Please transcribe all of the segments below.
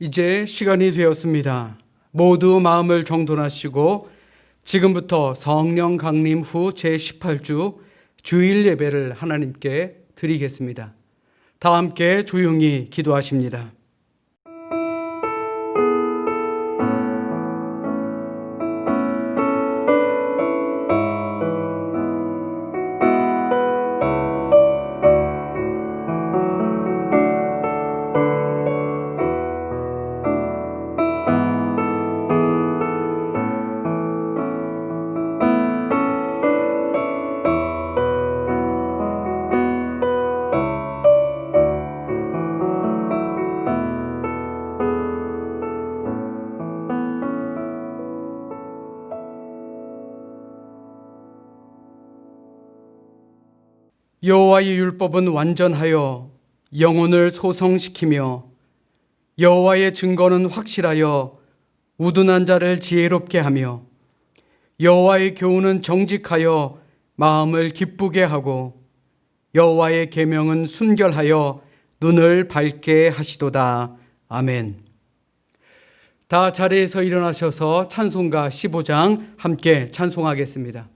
이제 시간이 되었습니다. 모두 마음을 정돈하시고 지금부터 성령 강림 후 제18주 주일 예배를 하나님께 드리겠습니다. 다 함께 조용히 기도하십니다. 여호와의 율법은 완전하여 영혼을 소성시키며 여호와의 증거는 확실하여 우둔한 자를 지혜롭게 하며 여호와의 교훈은 정직하여 마음을 기쁘게 하고 여호와의 계명은 순결하여 눈을 밝게 하시도다. 아멘. 다 자리에서 일어나셔서 찬송가 15장 함께 찬송하겠습니다.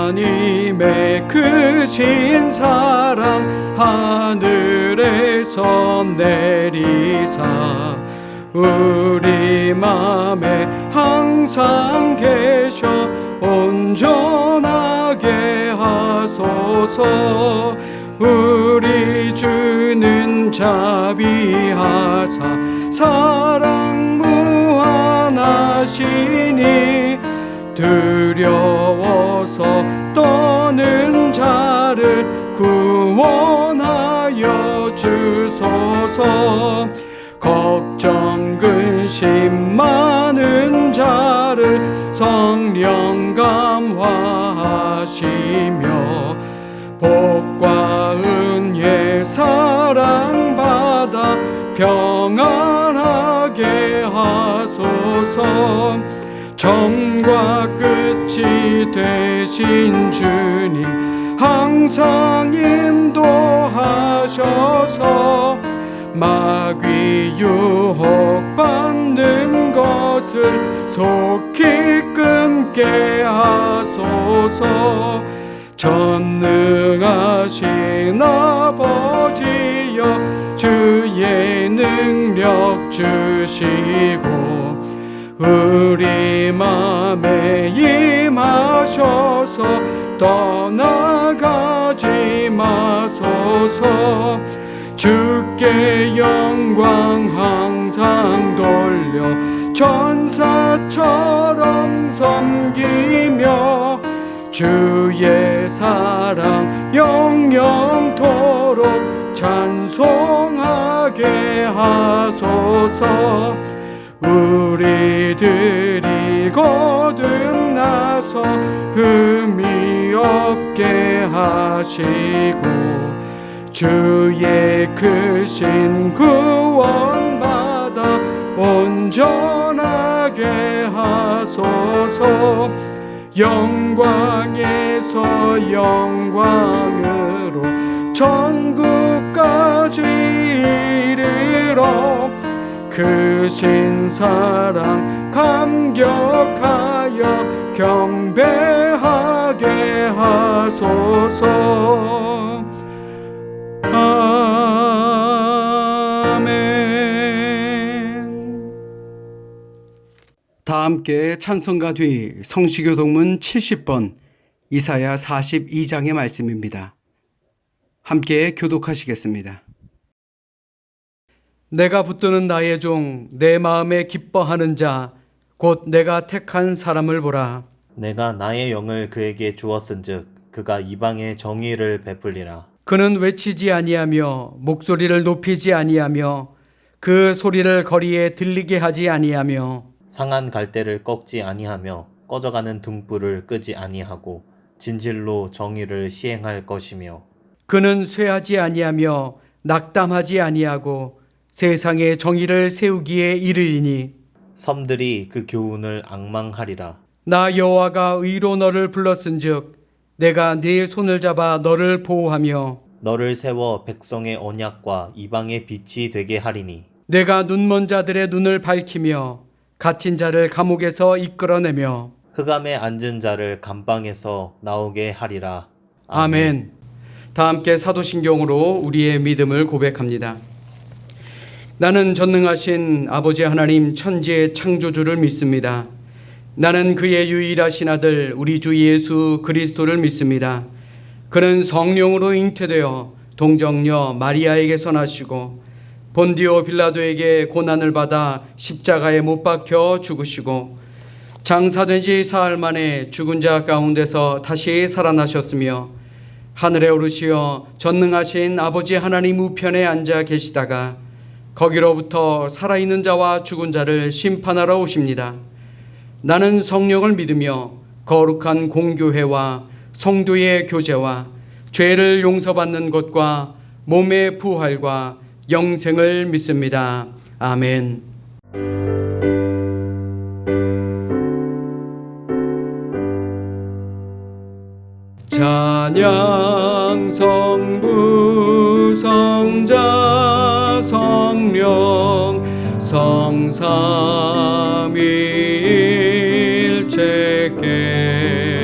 하나님의 크신 사랑 하늘에서 내리사 우리 맘에 항상 계셔 온전하게 하소서. 우리 주는 자비하사 사랑 무한하시니 두려워서 떠는 자를 구원하여 주소서. 걱정 근심 많은 자를 성령 감화하시며 복과 은혜 사랑받아 평안하게 하소서. 처음과 끝이 되신 주님 항상 인도하셔서 마귀 유혹받는 것을 속히 끊게 하소서. 전능하신 아버지여 주의 능력 주시고 우리 맘에 임하셔서 떠나가지 마소서. 주께 영광 항상 돌려 천사처럼 섬기며 주의 사랑 영영토록 찬송하게 하소서. 우리들이 거듭나서 흠이 없게 하시고 주의 크신 구원받아 온전하게 하소서. 영광에서 영광으로 천국까지 이르러 크신 사랑 감격하여 경배하게 하소서. 아멘. 다 함께 찬송가 뒤 성시교동문 70번 이사야 42장의 말씀입니다. 함께 교독하시겠습니다. 내가 붙드는 나의 종 내 마음에 기뻐하는 자 곧 내가 택한 사람을 보라. 내가 나의 영을 그에게 주었은즉 그가 이방에 정의를 베풀리라. 그는 외치지 아니하며 목소리를 높이지 아니하며 그 소리를 거리에 들리게 하지 아니하며 상한 갈대를 꺾지 아니하며 꺼져가는 등불을 끄지 아니하고 진실로 정의를 시행할 것이며 그는 쇠하지 아니하며 낙담하지 아니하고 세상에 정의를 세우기에 이르리니 섬들이 그 교훈을 앙망하리라. 나 여호와가 의로 너를 불렀은즉 내가 네 손을 잡아 너를 보호하며 너를 세워 백성의 언약과 이방의 빛이 되게 하리니 내가 눈먼 자들의 눈을 밝히며 갇힌 자를 감옥에서 이끌어내며 흑암에 앉은 자를 감방에서 나오게 하리라. 아멘. 다 함께 사도신경으로 우리의 믿음을 고백합니다. 나는 전능하신 아버지 하나님 천지의 창조주를 믿습니다. 나는 그의 유일하신 아들 우리 주 예수 그리스도를 믿습니다. 그는 성령으로 잉태되어 동정녀 마리아에게서 나시고 본디오 빌라도에게 고난을 받아 십자가에 못 박혀 죽으시고 장사된 지 사흘 만에 죽은 자 가운데서 다시 살아나셨으며 하늘에 오르시어 전능하신 아버지 하나님 우편에 앉아 계시다가 거기로부터 살아있는 자와 죽은 자를 심판하러 오십니다. 나는 성령을 믿으며 거룩한 공교회와 성도의 교제와 죄를 용서받는 것과 몸의 부활과 영생을 믿습니다. 아멘. 찬양 성부 성자 성령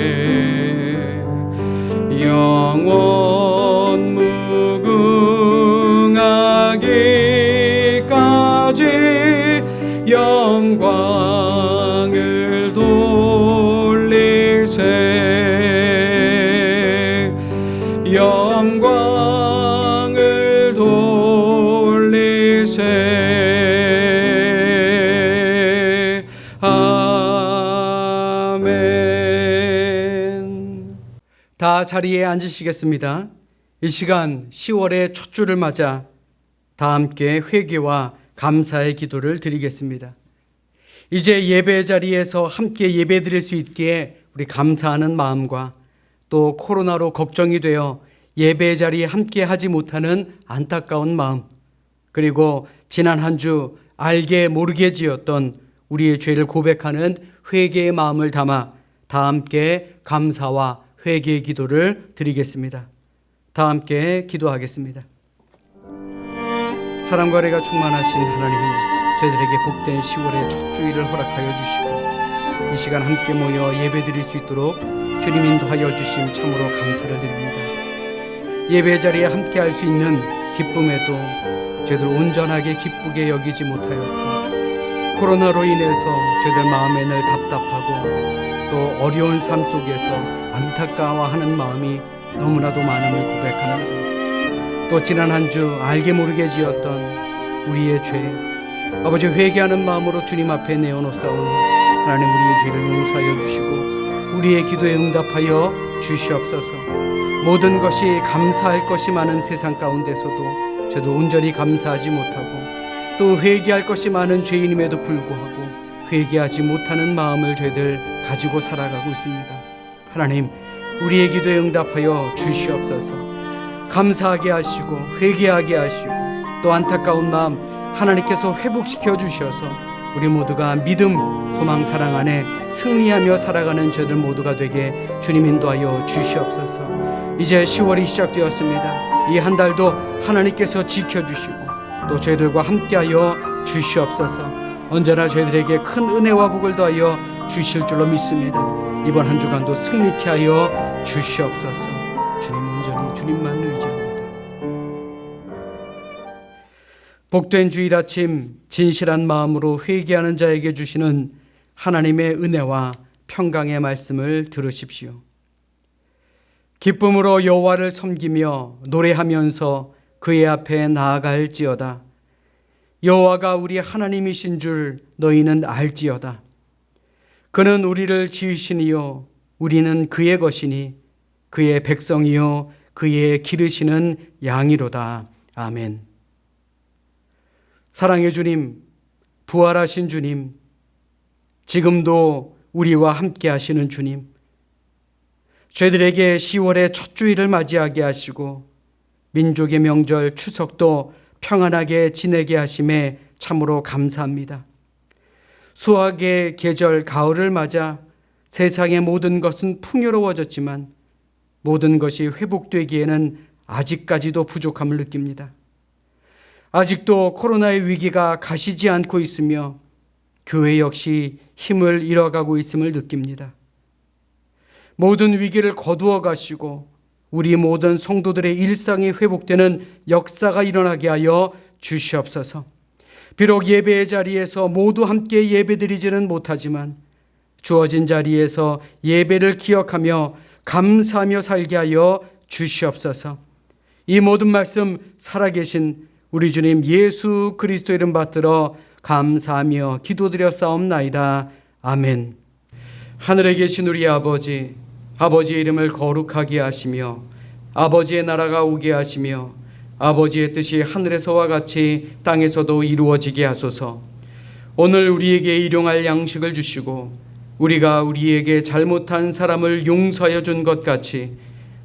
성삼위일체께 영원 무궁하기까지 영광을 돌리세 영광을 돌리세 아멘. 다 자리에 앉으시겠습니다. 이 시간 10월의 첫 주를 맞아 다 함께 회개와 감사의 기도를 드리겠습니다. 이제 예배 자리에서 함께 예배 드릴 수 있기에 우리 감사하는 마음과 또 코로나로 걱정이 되어 예배 자리에 함께 하지 못하는 안타까운 마음, 그리고 지난 한 주 알게 모르게 지었던 우리의 죄를 고백하는 회개의 마음을 담아 다 함께 감사와 회개의 기도를 드리겠습니다. 다 함께 기도하겠습니다. 사랑과 은혜가 충만하신 하나님, 저희들에게 복된 10월의 첫 주일을 허락하여 주시고 이 시간 함께 모여 예배드릴 수 있도록 주님 인도하여 주심 참으로 감사를 드립니다. 예배 자리에 함께 할 수 있는 기쁨에도 저희들 온전하게 기쁘게 여기지 못하였고 코로나로 인해서 저희들 마음에 늘 답답하고 또 어려운 삶 속에서 안타까워하는 마음이 너무나도 많음을 고백합니다. 또 지난 한 주 알게 모르게 지었던 우리의 죄, 아버지 회개하는 마음으로 주님 앞에 내어놓사오니 하나님 우리의 죄를 용서하여 주시고 우리의 기도에 응답하여 주시옵소서. 모든 것이 감사할 것이 많은 세상 가운데서도 저도 온전히 감사하지 못하고 또 회개할 것이 많은 죄인임에도 불구하고 회개하지 못하는 마음을 저희들 가지고 살아가고 있습니다. 하나님 우리의 기도에 응답하여 주시옵소서. 감사하게 하시고 회개하게 하시고 또 안타까운 마음 하나님께서 회복시켜 주셔서 우리 모두가 믿음, 소망, 사랑 안에 승리하며 살아가는 저희들 모두가 되게 주님 인도하여 주시옵소서. 이제 10월이 시작되었습니다. 이 한 달도 하나님께서 지켜주시고 또 저희들과 함께하여 주시옵소서. 언제나 저희들에게 큰 은혜와 복을 더하여 주실 줄로 믿습니다. 이번 한 주간도 승리케 하여 주시옵소서. 주님 온전히 주님만 의지합니다. 복된 주일 아침 진실한 마음으로 회개하는 자에게 주시는 하나님의 은혜와 평강의 말씀을 들으십시오. 기쁨으로 여호와를 섬기며 노래하면서 그의 앞에 나아갈지어다. 여호와가 우리 하나님이신 줄 너희는 알지어다. 그는 우리를 지으시니요 우리는 그의 것이니 그의 백성이요 그의 기르시는 양이로다. 아멘. 사랑의 주님, 부활하신 주님, 지금도 우리와 함께 하시는 주님, 저희들에게 10월의 첫 주일을 맞이하게 하시고 민족의 명절 추석도 평안하게 지내게 하심에 참으로 감사합니다. 수확의 계절 가을을 맞아 세상의 모든 것은 풍요로워졌지만 모든 것이 회복되기에는 아직까지도 부족함을 느낍니다. 아직도 코로나의 위기가 가시지 않고 있으며 교회 역시 힘을 잃어가고 있음을 느낍니다. 모든 위기를 거두어 가시고 우리 모든 성도들의 일상이 회복되는 역사가 일어나게 하여 주시옵소서. 비록 예배의 자리에서 모두 함께 예배드리지는 못하지만 주어진 자리에서 예배를 기억하며 감사하며 살게 하여 주시옵소서. 이 모든 말씀 살아계신 우리 주님 예수 그리스도 이름 받들어 감사하며 기도드렸사옵나이다. 아멘. 하늘에 계신 우리 아버지, 아버지의 이름을 거룩하게 하시며 아버지의 나라가 오게 하시며 아버지의 뜻이 하늘에서와 같이 땅에서도 이루어지게 하소서. 오늘 우리에게 일용할 양식을 주시고 우리가 우리에게 잘못한 사람을 용서하여 준 것 같이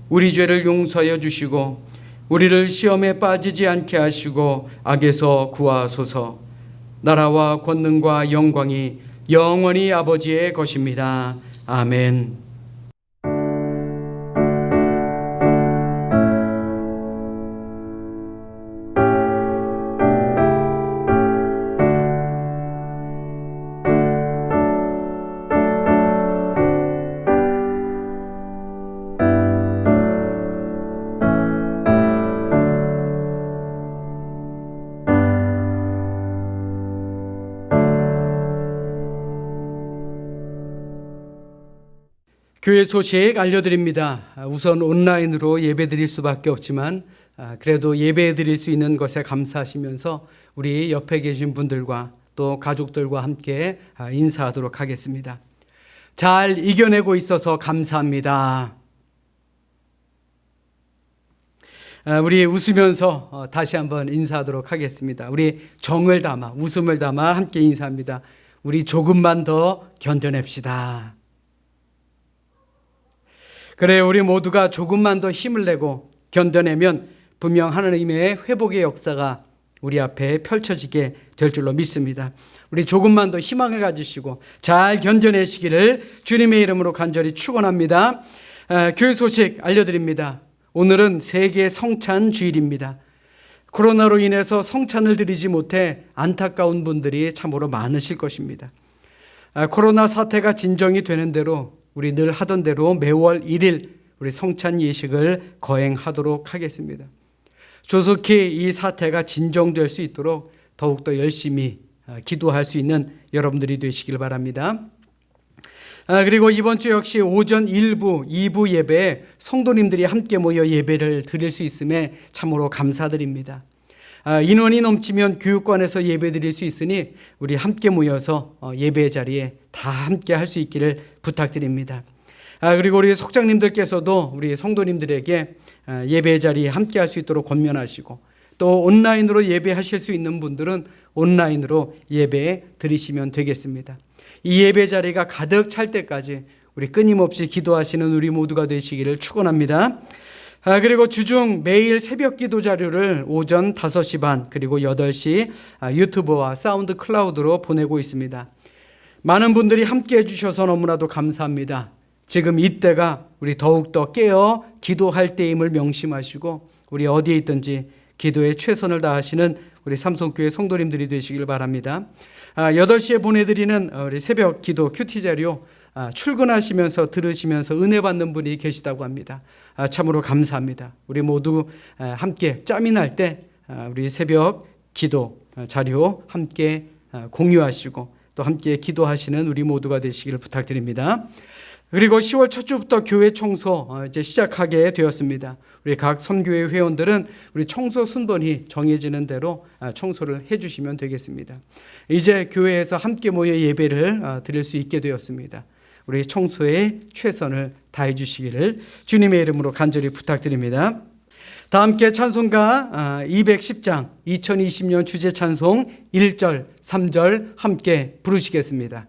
우리 죄를 용서하여 주시고 우리를 시험에 빠지지 않게 하시고 악에서 구하소서. 나라와 권능과 영광이 영원히 아버지의 것입니다. 아멘. 교회 소식 알려드립니다. 우선 온라인으로 예배 드릴 수밖에 없지만 그래도 예배 드릴 수 있는 것에 감사하시면서 우리 옆에 계신 분들과 또 가족들과 함께 인사하도록 하겠습니다. 잘 이겨내고 있어서 감사합니다. 우리 웃으면서 다시 한번 인사하도록 하겠습니다. 우리 정을 담아 웃음을 담아 함께 인사합니다. 우리 조금만 더 견뎌냅시다. 그래, 우리 모두가 조금만 더 힘을 내고 견뎌내면 분명 하나님의 회복의 역사가 우리 앞에 펼쳐지게 될 줄로 믿습니다. 우리 조금만 더 희망을 가지시고 잘 견뎌내시기를 주님의 이름으로 간절히 축원합니다. 교회 소식 알려드립니다. 오늘은 세계 성찬 주일입니다. 코로나로 인해서 성찬을 드리지 못해 안타까운 분들이 참으로 많으실 것입니다. 코로나 사태가 진정이 되는 대로 우리 늘 하던 대로 매월 1일 우리 성찬 예식을 거행하도록 하겠습니다. 조속히 이 사태가 진정될 수 있도록 더욱더 열심히 기도할 수 있는 여러분들이 되시길 바랍니다. 그리고 이번 주 역시 오전 1부, 2부 예배에 성도님들이 함께 모여 예배를 드릴 수 있음에 참으로 감사드립니다. 인원이 넘치면 교육관에서 예배 드릴 수 있으니 우리 함께 모여서 예배 자리에 다 함께 할 수 있기를 부탁드립니다. 그리고 우리 속장님들께서도 우리 성도님들에게 예배 자리에 함께 할 수 있도록 권면하시고 또 온라인으로 예배하실 수 있는 분들은 온라인으로 예배 드리시면 되겠습니다. 이 예배 자리가 가득 찰 때까지 우리 끊임없이 기도하시는 우리 모두가 되시기를 축원합니다. 그리고 주중 매일 새벽 기도 자료를 오전 5시 반 그리고 8시 유튜브와 사운드 클라우드로 보내고 있습니다. 많은 분들이 함께 해주셔서 너무나도 감사합니다. 지금 이때가 우리 더욱더 깨어 기도할 때임을 명심하시고 우리 어디에 있든지 기도에 최선을 다하시는 우리 삼성교회 성도님들이 되시길 바랍니다. 8시에 보내드리는 우리 새벽 기도 큐티 자료 출근하시면서 들으시면서 은혜 받는 분이 계시다고 합니다. 참으로 감사합니다. 우리 모두 함께 짬이 날 때 우리 새벽 기도 자료 함께 공유하시고 또 함께 기도하시는 우리 모두가 되시기를 부탁드립니다. 그리고 10월 첫 주부터 교회 청소 이제 시작하게 되었습니다. 우리 각 선교회 회원들은 우리 청소 순번이 정해지는 대로 청소를 해주시면 되겠습니다. 이제 교회에서 함께 모여 예배를 드릴 수 있게 되었습니다. 우리 청소에 최선을 다해 주시기를 주님의 이름으로 간절히 부탁드립니다. 다 함께 찬송가 210장 2020년 주제 찬송 1절 3절 함께 부르시겠습니다.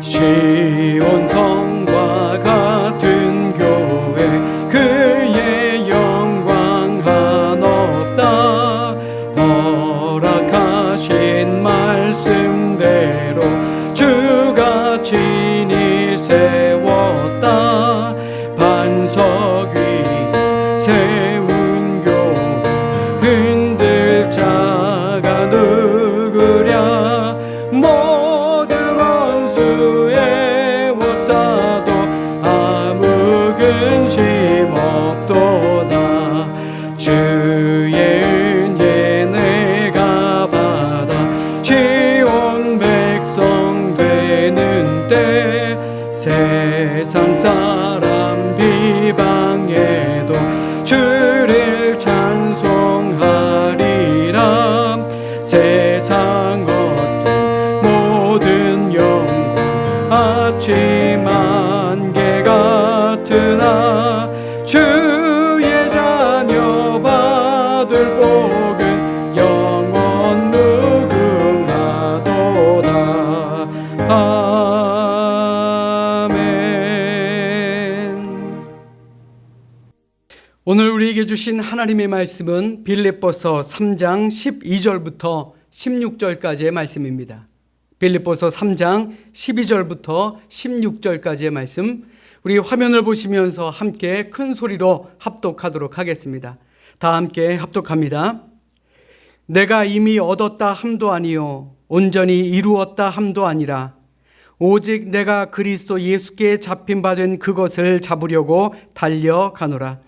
시온 성과 같은 교회 그의 영광 한없이 주가 친히 세웠다. 반석 위에 세운 교회 흔들 자가 누구랴. 모든 원수의 워싸도 아무 근심 없도다. 주의 은혜 내가 받아 지온 백성 되는 때 세상 사람 비방해도 주를 찬송하리라. 세상 어떤 모든 영광 아침 안개 같으나 주의 자녀 받을 복은 영원 무궁하도다. 아멘. 오늘 우리에게 주신 하나님의 말씀은 빌립보서 3장 12절부터 16절까지의 말씀입니다. 빌립보서 3장 12절부터 16절까지의 말씀, 우리 화면을 보시면서 함께 큰 소리로 합독하도록 하겠습니다. 다 함께 합독합니다. 내가 이미 얻었다 함도 아니요 온전히 이루었다 함도 아니라 오직 내가 그리스도 예수께 잡힌 바 된 그것을 잡으려고 달려가노라.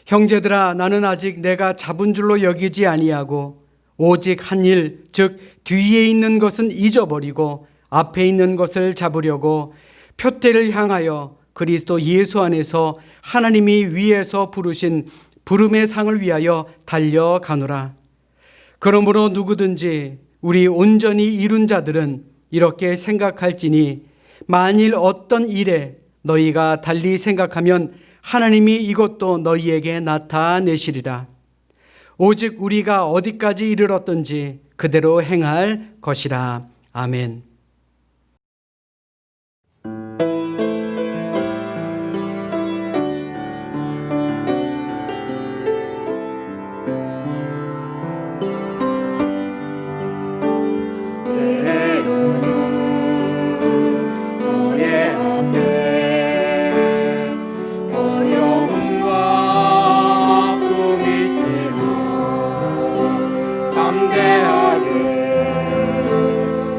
형제들아, 나는 아직 내가 잡은 줄로 여기지 아니하고 오직 한 일, 즉 뒤에 있는 것은 잊어버리고 앞에 있는 것을 잡으려고 표대를 향하여 그리스도 예수 안에서 하나님이 위에서 부르신 부름의 상을 위하여 달려가노라. 그러므로 누구든지 우리 온전히 이룬 자들은 이렇게 생각할지니 만일 어떤 일에 너희가 달리 생각하면 하나님이 이것도 너희에게 나타내시리라. 오직 우리가 어디까지 이르렀든지 그대로 행할 것이라. 아멘.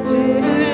주를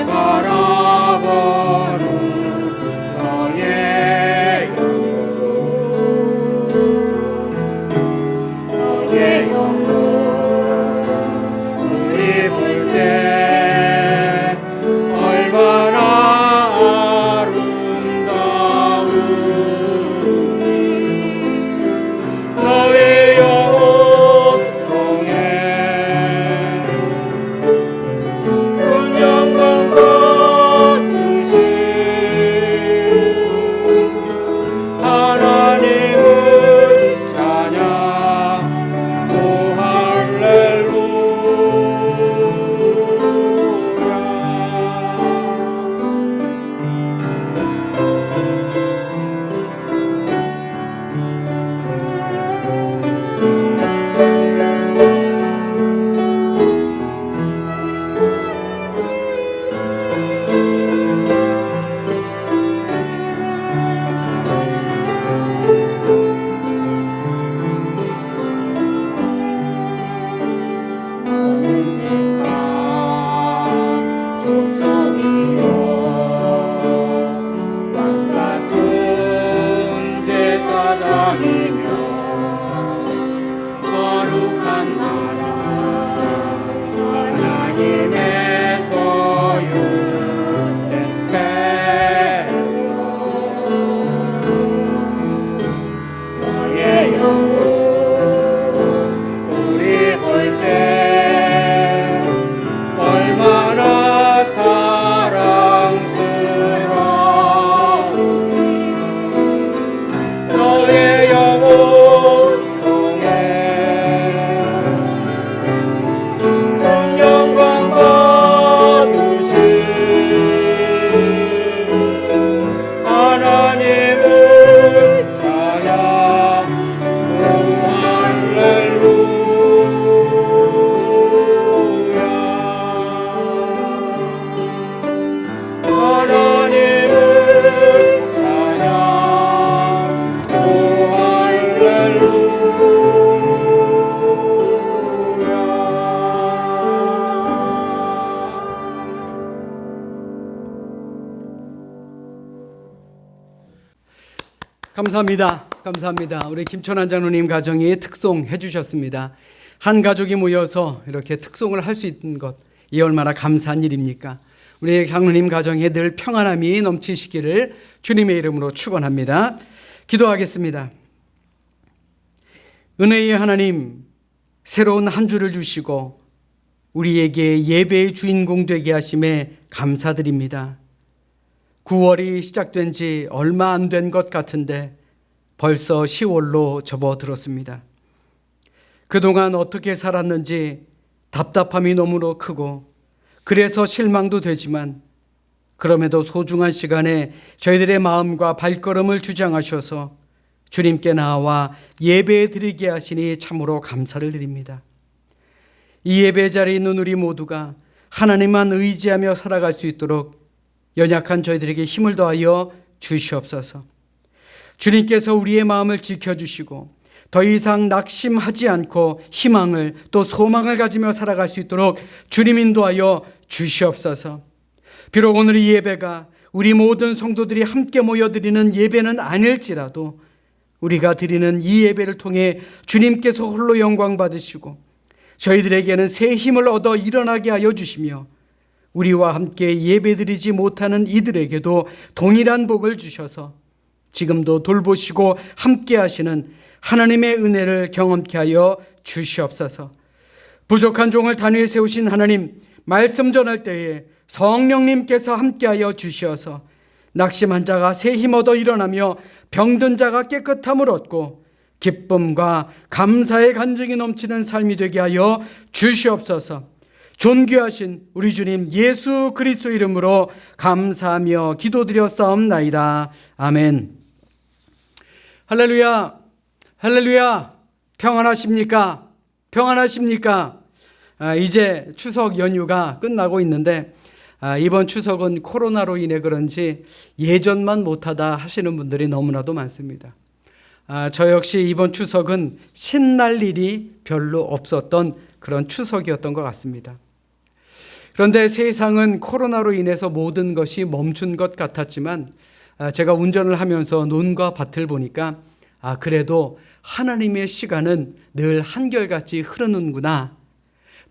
감사합니다. 감사합니다. 우리 김천환 장로님 가정이 특송해 주셨습니다. 한 가족이 모여서 이렇게 특송을 할 수 있는 것, 이 얼마나 감사한 일입니까? 우리 장로님 가정에 늘 평안함이 넘치시기를 주님의 이름으로 축원합니다. 기도하겠습니다. 은혜의 하나님, 새로운 한 주를 주시고 우리에게 예배의 주인공 되게 하심에 감사드립니다. 9월이 시작된 지 얼마 안 된 것 같은데 벌써 10월로 접어들었습니다. 그동안 어떻게 살았는지 답답함이 너무나 크고 그래서 실망도 되지만 그럼에도 소중한 시간에 저희들의 마음과 발걸음을 주장하셔서 주님께 나와 예배 드리게 하시니 참으로 감사를 드립니다. 이 예배 자리에 있는 우리 모두가 하나님만 의지하며 살아갈 수 있도록 연약한 저희들에게 힘을 더하여 주시옵소서. 주님께서 우리의 마음을 지켜주시고 더 이상 낙심하지 않고 희망을 또 소망을 가지며 살아갈 수 있도록 주님 인도하여 주시옵소서. 비록 오늘 이 예배가 우리 모든 성도들이 함께 모여드리는 예배는 아닐지라도 우리가 드리는 이 예배를 통해 주님께서 홀로 영광 받으시고 저희들에게는 새 힘을 얻어 일어나게 하여 주시며 우리와 함께 예배드리지 못하는 이들에게도 동일한 복을 주셔서 지금도 돌보시고 함께 하시는 하나님의 은혜를 경험케 하여 주시옵소서. 부족한 종을 단위에 세우신 하나님, 말씀 전할 때에 성령님께서 함께하여 주시어서 낙심한 자가 새 힘 얻어 일어나며 병든 자가 깨끗함을 얻고 기쁨과 감사의 간증이 넘치는 삶이 되게 하여 주시옵소서. 존귀하신 우리 주님 예수 그리스도 이름으로 감사하며 기도드렸사옵나이다. 아멘. 할렐루야, 할렐루야. 평안하십니까? 평안하십니까? 이제 추석 연휴가 끝나고 있는데 이번 추석은 코로나로 인해 그런지 예전만 못하다 하시는 분들이 너무나도 많습니다. 저 역시 이번 추석은 신날 일이 별로 없었던 그런 추석이었던 것 같습니다. 그런데 세상은 코로나로 인해서 모든 것이 멈춘 것 같았지만 제가 운전을 하면서 논과 밭을 보니까 그래도 하나님의 시간은 늘 한결같이 흐르는구나.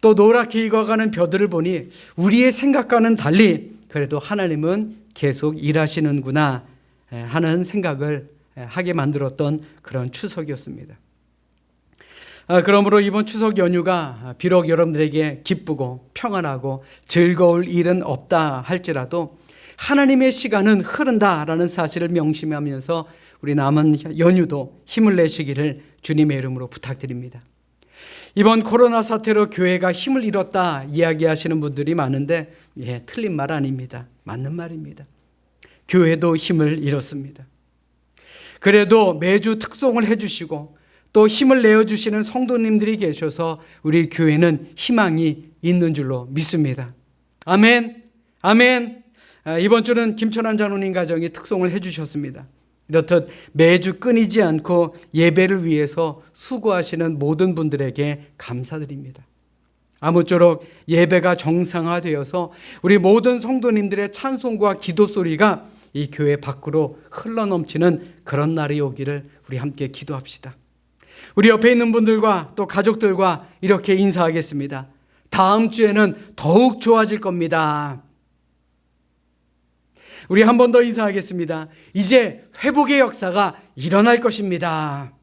또 노랗게 익어가는 벼들을 보니 우리의 생각과는 달리 그래도 하나님은 계속 일하시는구나 하는 생각을 하게 만들었던 그런 추석이었습니다. 그러므로 이번 추석 연휴가 비록 여러분들에게 기쁘고 평안하고 즐거울 일은 없다 할지라도 하나님의 시간은 흐른다라는 사실을 명심하면서 우리 남은 연휴도 힘을 내시기를 주님의 이름으로 부탁드립니다. 이번 코로나 사태로 교회가 힘을 잃었다 이야기하시는 분들이 많은데 틀린 말 아닙니다. 맞는 말입니다. 교회도 힘을 잃었습니다. 그래도 매주 특송을 해주시고 또 힘을 내어주시는 성도님들이 계셔서 우리 교회는 희망이 있는 줄로 믿습니다. 아멘, 아멘. 이번 주는 김천환 장로님 가정이 특송을 해주셨습니다. 이렇듯 매주 끊이지 않고 예배를 위해서 수고하시는 모든 분들에게 감사드립니다. 아무쪼록 예배가 정상화되어서 우리 모든 성도님들의 찬송과 기도 소리가 이 교회 밖으로 흘러넘치는 그런 날이 오기를 우리 함께 기도합시다. 우리 옆에 있는 분들과 또 가족들과 이렇게 인사하겠습니다. 다음 주에는 더욱 좋아질 겁니다. 우리 한 번 더 인사하겠습니다. 이제 회복의 역사가 일어날 것입니다.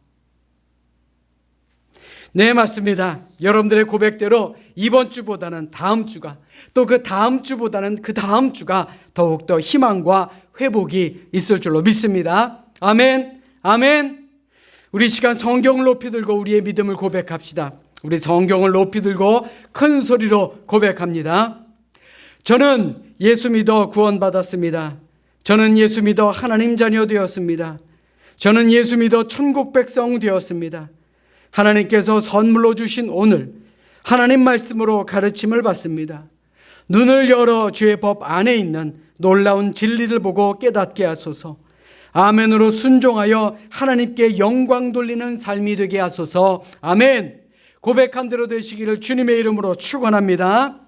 네, 맞습니다. 여러분들의 고백대로 이번 주보다는 다음 주가 또 그 다음 주보다는 그 다음 주가 더욱더 희망과 회복이 있을 줄로 믿습니다. 아멘, 아멘. 우리 시간 성경을 높이 들고 우리의 믿음을 고백합시다. 우리 성경을 높이 들고 큰 소리로 고백합니다. 저는 예수 믿어 구원받았습니다. 저는 예수 믿어 하나님 자녀 되었습니다. 저는 예수 믿어 천국 백성 되었습니다. 하나님께서 선물로 주신 오늘 하나님 말씀으로 가르침을 받습니다. 눈을 열어 주의 법 안에 있는 놀라운 진리를 보고 깨닫게 하소서. 아멘으로 순종하여 하나님께 영광 돌리는 삶이 되게 하소서. 아멘. 고백한 대로 되시기를 주님의 이름으로 축원합니다.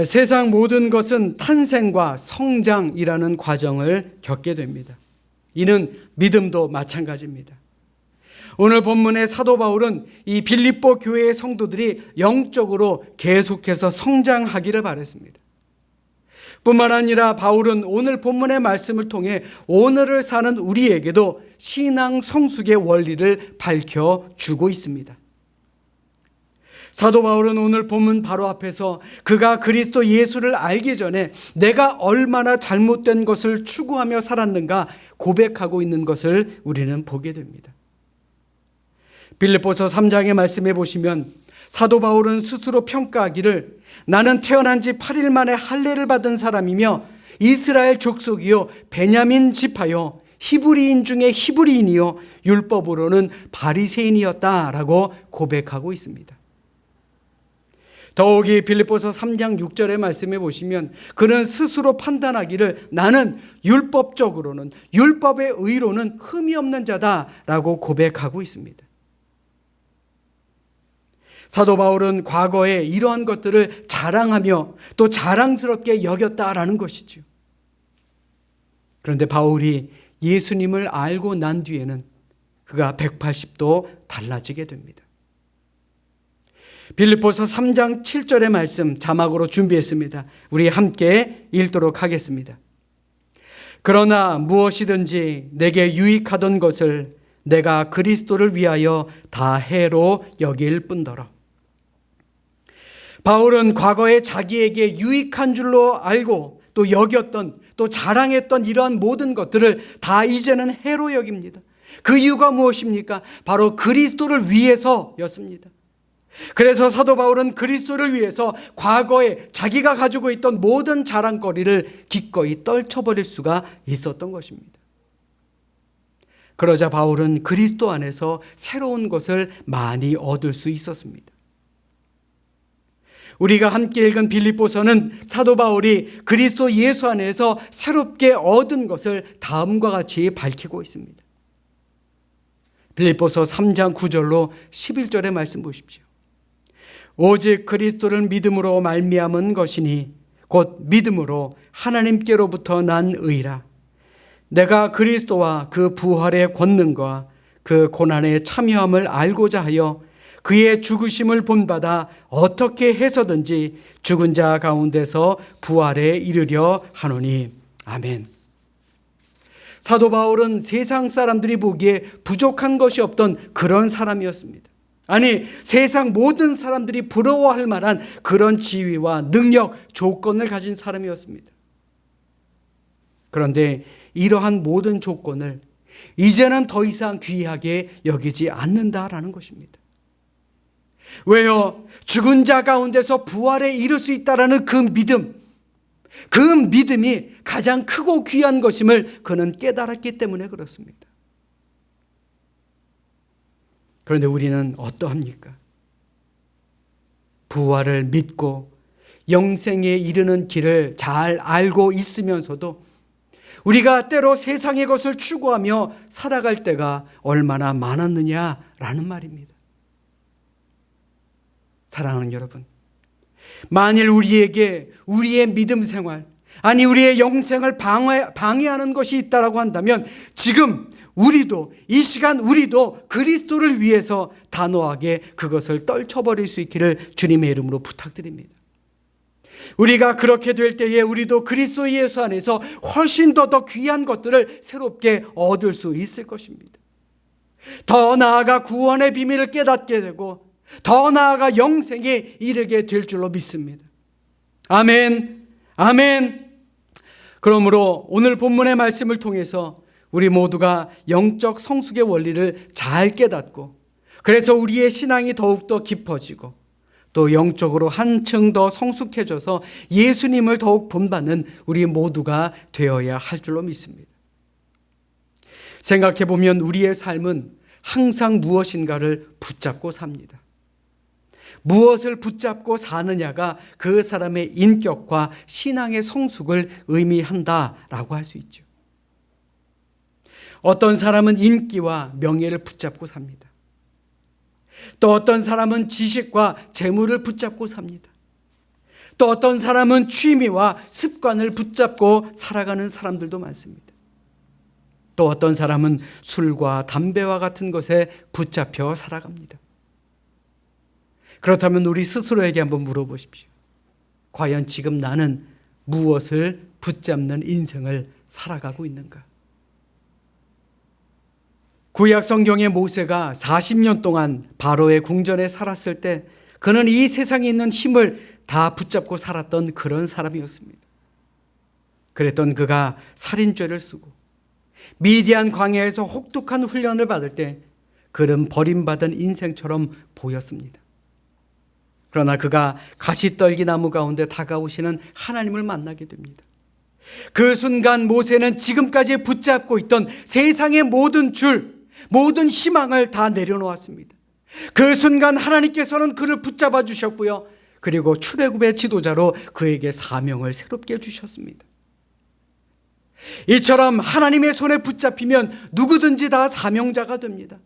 세상 모든 것은 탄생과 성장이라는 과정을 겪게 됩니다. 이는 믿음도 마찬가지입니다. 오늘 본문의 사도 바울은 이 빌립보 교회의 성도들이 영적으로 계속해서 성장하기를 바랬습니다. 뿐만 아니라 바울은 오늘 본문의 말씀을 통해 오늘을 사는 우리에게도 신앙 성숙의 원리를 밝혀주고 있습니다. 사도 바울은 오늘 본문 바로 앞에서 그가 그리스도 예수를 알기 전에 내가 얼마나 잘못된 것을 추구하며 살았는가 고백하고 있는 것을 우리는 보게 됩니다. 빌립보서 3장의 말씀에 보시면 사도 바울은 스스로 평가하기를 나는 태어난 지 8일 만에 할례를 받은 사람이며 이스라엘 족속이요 베냐민 지파요 히브리인 중에 히브리인이요 율법으로는 바리새인이었다라고 고백하고 있습니다. 더욱이 빌립보서 3장 6절의 말씀에 보시면 그는 스스로 판단하기를 나는 율법적으로는 율법의 의로는 흠이 없는 자다라고 고백하고 있습니다. 사도 바울은 과거에 이러한 것들을 자랑하며 또 자랑스럽게 여겼다라는 것이죠. 그런데 바울이 예수님을 알고 난 뒤에는 그가 180도 달라지게 됩니다. 빌립보서 3장 7절의 말씀 자막으로 준비했습니다. 우리 함께 읽도록 하겠습니다. 그러나 무엇이든지 내게 유익하던 것을 내가 그리스도를 위하여 다 해로 여길 뿐더러. 바울은 과거에 자기에게 유익한 줄로 알고 또 여겼던 또 자랑했던 이러한 모든 것들을 다 이제는 해로 여깁니다. 그 이유가 무엇입니까? 바로 그리스도를 위해서였습니다. 그래서 사도 바울은 그리스도를 위해서 과거에 자기가 가지고 있던 모든 자랑거리를 기꺼이 떨쳐버릴 수가 있었던 것입니다. 그러자 바울은 그리스도 안에서 새로운 것을 많이 얻을 수 있었습니다. 우리가 함께 읽은 빌립보서는 사도 바울이 그리스도 예수 안에서 새롭게 얻은 것을 다음과 같이 밝히고 있습니다. 빌립보서 3장 9절로 11절의 말씀 보십시오. 오직 그리스도를 믿음으로 말미암은 것이니 곧 믿음으로 하나님께로부터 난 의라. 내가 그리스도와 그 부활의 권능과 그 고난의 참여함을 알고자 하여 그의 죽으심을 본받아 어떻게 해서든지 죽은 자 가운데서 부활에 이르려 하노니. 아멘. 사도 바울은 세상 사람들이 보기에 부족한 것이 없던 그런 사람이었습니다. 아니, 세상 모든 사람들이 부러워할 만한 그런 지위와 능력, 조건을 가진 사람이었습니다. 그런데 이러한 모든 조건을 이제는 더 이상 귀하게 여기지 않는다라는 것입니다. 왜요? 죽은 자 가운데서 부활에 이를 수 있다라는 그 믿음이 가장 크고 귀한 것임을 그는 깨달았기 때문에 그렇습니다. 그런데 우리는 어떠합니까? 부활을 믿고 영생에 이르는 길을 잘 알고 있으면서도 우리가 때로 세상의 것을 추구하며 살아갈 때가 얼마나 많았느냐라는 말입니다. 사랑하는 여러분, 만일 우리에게 우리의 믿음 생활, 아니 우리의 영생을 방해하는 것이 있다라고 한다면 지금 우리도, 이 시간 우리도 그리스도를 위해서 단호하게 그것을 떨쳐버릴 수 있기를 주님의 이름으로 부탁드립니다. 우리가 그렇게 될 때에 우리도 그리스도 예수 안에서 훨씬 더 귀한 것들을 새롭게 얻을 수 있을 것입니다. 더 나아가 구원의 비밀을 깨닫게 되고 더 나아가 영생에 이르게 될 줄로 믿습니다. 아멘, 아멘. 그러므로 오늘 본문의 말씀을 통해서 우리 모두가 영적 성숙의 원리를 잘 깨닫고 그래서 우리의 신앙이 더욱더 깊어지고 또 영적으로 한층 더 성숙해져서 예수님을 더욱 본받는 우리 모두가 되어야 할 줄로 믿습니다. 생각해보면 우리의 삶은 항상 무엇인가를 붙잡고 삽니다. 무엇을 붙잡고 사느냐가 그 사람의 인격과 신앙의 성숙을 의미한다라고 할 수 있죠. 어떤 사람은 인기와 명예를 붙잡고 삽니다. 또 어떤 사람은 지식과 재물을 붙잡고 삽니다. 또 어떤 사람은 취미와 습관을 붙잡고 살아가는 사람들도 많습니다. 또 어떤 사람은 술과 담배와 같은 것에 붙잡혀 살아갑니다. 그렇다면 우리 스스로에게 한번 물어보십시오. 과연 지금 나는 무엇을 붙잡는 인생을 살아가고 있는가? 구약 성경의 모세가 40년 동안 바로의 궁전에 살았을 때 그는 이 세상에 있는 힘을 다 붙잡고 살았던 그런 사람이었습니다. 그랬던 그가 살인죄를 쓰고 미디안 광야에서 혹독한 훈련을 받을 때 그는 버림받은 인생처럼 보였습니다. 그러나 그가 가시떨기 나무 가운데 다가오시는 하나님을 만나게 됩니다. 그 순간 모세는 지금까지 붙잡고 있던 세상의 모든 희망을 다 내려놓았습니다. 그 순간 하나님께서는 그를 붙잡아 주셨고요. 그리고 출애굽의 지도자로 그에게 사명을 새롭게 주셨습니다. 이처럼 하나님의 손에 붙잡히면 누구든지 다 사명자가 됩니다.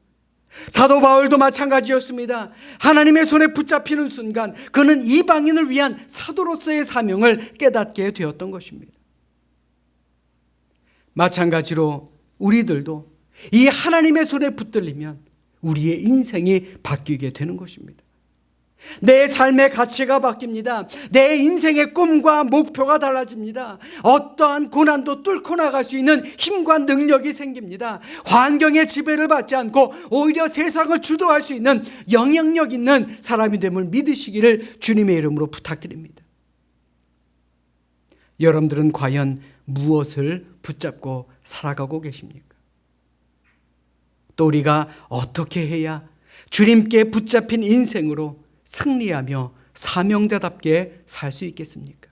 사도 바울도 마찬가지였습니다. 하나님의 손에 붙잡히는 순간 그는 이방인을 위한 사도로서의 사명을 깨닫게 되었던 것입니다. 마찬가지로 우리들도 이 하나님의 손에 붙들리면 우리의 인생이 바뀌게 되는 것입니다. 내 삶의 가치가 바뀝니다. 내 인생의 꿈과 목표가 달라집니다. 어떠한 고난도 뚫고 나갈 수 있는 힘과 능력이 생깁니다. 환경의 지배를 받지 않고 오히려 세상을 주도할 수 있는 영향력 있는 사람이 됨을 믿으시기를 주님의 이름으로 부탁드립니다. 여러분들은 과연 무엇을 붙잡고 살아가고 계십니까? 또 우리가 어떻게 해야 주님께 붙잡힌 인생으로 승리하며 사명자답게 살 수 있겠습니까?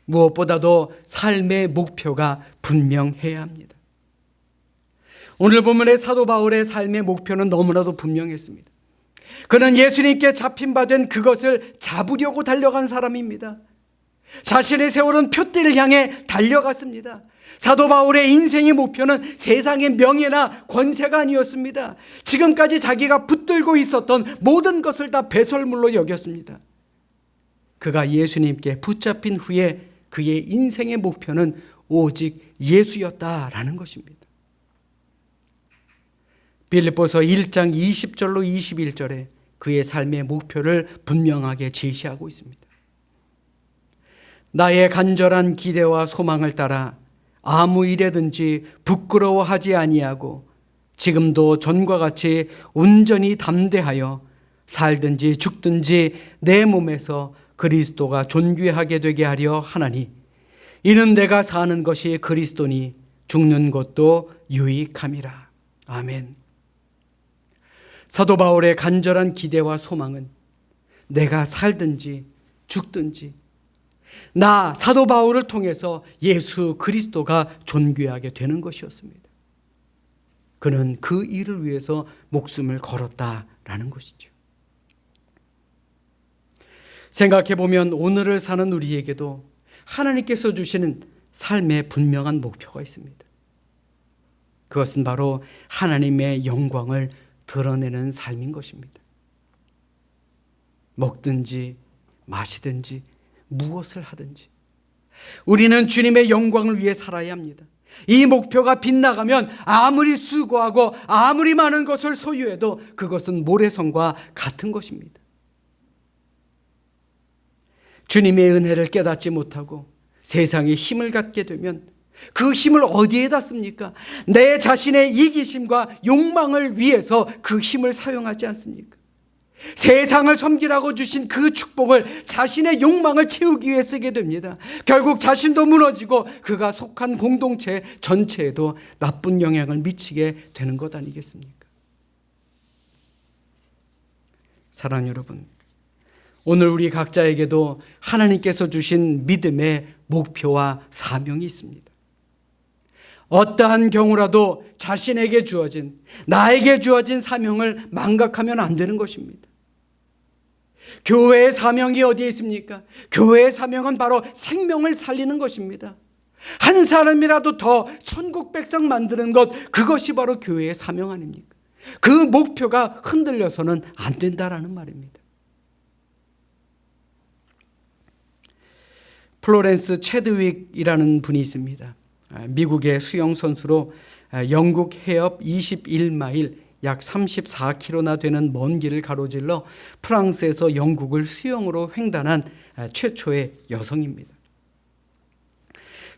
무엇보다도 삶의 목표가 분명해야 합니다. 오늘 본문의 사도 바울의 삶의 목표는 너무나도 분명했습니다. 그는 예수님께 잡힌 바 된 그것을 잡으려고 달려간 사람입니다. 자신의 세월은 표대를 향해 달려갔습니다. 사도 바울의 인생의 목표는 세상의 명예나 권세가 아니었습니다. 지금까지 자기가 붙들고 있었던 모든 것을 다 배설물로 여겼습니다. 그가 예수님께 붙잡힌 후에 그의 인생의 목표는 오직 예수였다라는 것입니다. 빌립보서 1장 20절로 21절에 그의 삶의 목표를 분명하게 제시하고 있습니다. 나의 간절한 기대와 소망을 따라 아무 일에든지 부끄러워하지 아니하고 지금도 전과 같이 온전히 담대하여 살든지 죽든지 내 몸에서 그리스도가 존귀하게 되게 하려 하나니 이는 내가 사는 것이 그리스도니 죽는 것도 유익함이라. 아멘. 사도 바울의 간절한 기대와 소망은 내가 살든지 죽든지 나 사도 바울을 통해서 예수 그리스도가 존귀하게 되는 것이었습니다. 그는 그 일을 위해서 목숨을 걸었다라는 것이죠. 생각해보면 오늘을 사는 우리에게도 하나님께서 주시는 삶의 분명한 목표가 있습니다. 그것은 바로 하나님의 영광을 드러내는 삶인 것입니다. 먹든지 마시든지 무엇을 하든지 우리는 주님의 영광을 위해 살아야 합니다. 이 목표가 빗나가면 아무리 수고하고 아무리 많은 것을 소유해도 그것은 모래성과 같은 것입니다. 주님의 은혜를 깨닫지 못하고 세상에 힘을 갖게 되면 그 힘을 어디에다 씁니까? 내 자신의 이기심과 욕망을 위해서 그 힘을 사용하지 않습니까? 세상을 섬기라고 주신 그 축복을 자신의 욕망을 채우기 위해 쓰게 됩니다. 결국 자신도 무너지고 그가 속한 공동체 전체에도 나쁜 영향을 미치게 되는 것 아니겠습니까? 사랑하는 여러분, 오늘 우리 각자에게도 하나님께서 주신 믿음의 목표와 사명이 있습니다. 어떠한 경우라도 자신에게 주어진, 나에게 주어진 사명을 망각하면 안 되는 것입니다. 교회의 사명이 어디에 있습니까? 교회의 사명은 바로 생명을 살리는 것입니다. 한 사람이라도 더 천국 백성 만드는 것, 그것이 바로 교회의 사명 아닙니까? 그 목표가 흔들려서는 안 된다라는 말입니다. 플로렌스 체드윅이라는 분이 있습니다. 미국의 수영 선수로 영국 해협 21마일 약 34km나 되는 먼 길을 가로질러 프랑스에서 영국을 수영으로 횡단한 최초의 여성입니다.